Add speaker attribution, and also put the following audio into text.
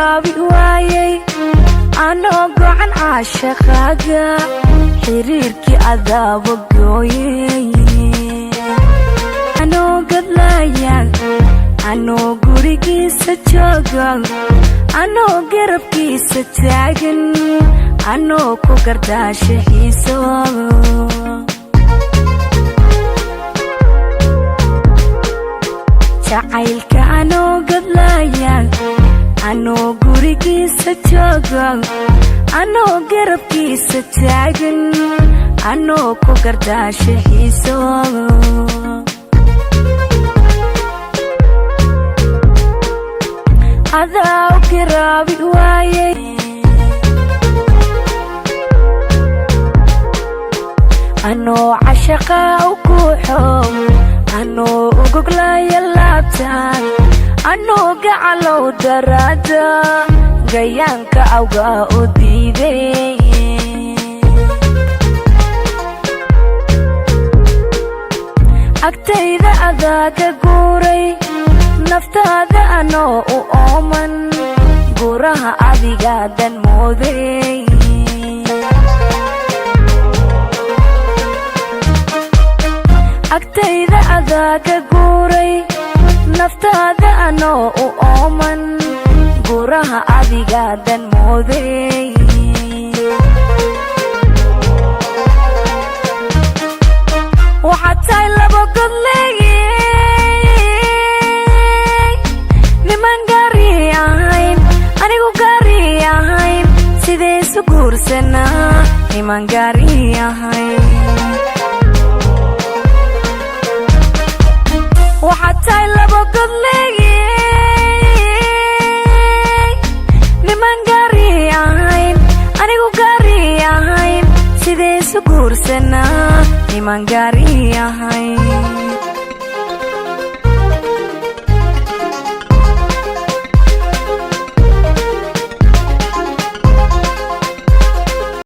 Speaker 1: وايي أنا قاعد عاشقاك حريركي عذاب قوي أنا قد لايق أنا قريقي ستشوق أنا قربكي ستاقن أنا كوكرداش حيسو شعيلك أنا قد لايق أنا قريقي ستشوق أنا قربكي ستاقن أنا كوكرداش حيسو هذا وكرابي وايي أنا عشقا وكوحو أنا وقوقلا يلابتان أنا قعلو درادا قيانك أوقا وديدي أكتايدا أذاك قوري naftaada anoo u ooman guraha adigaadan mooday agtayda adaaga guuray naftaada anoo u ooman guraha adigaadan mooday waxaad tahay laba godleey guursana niman gaari yahay waxaad tahay laba godleey niman gaari yahay anigu gaari yahay sidee isu guursana niman gaari yahay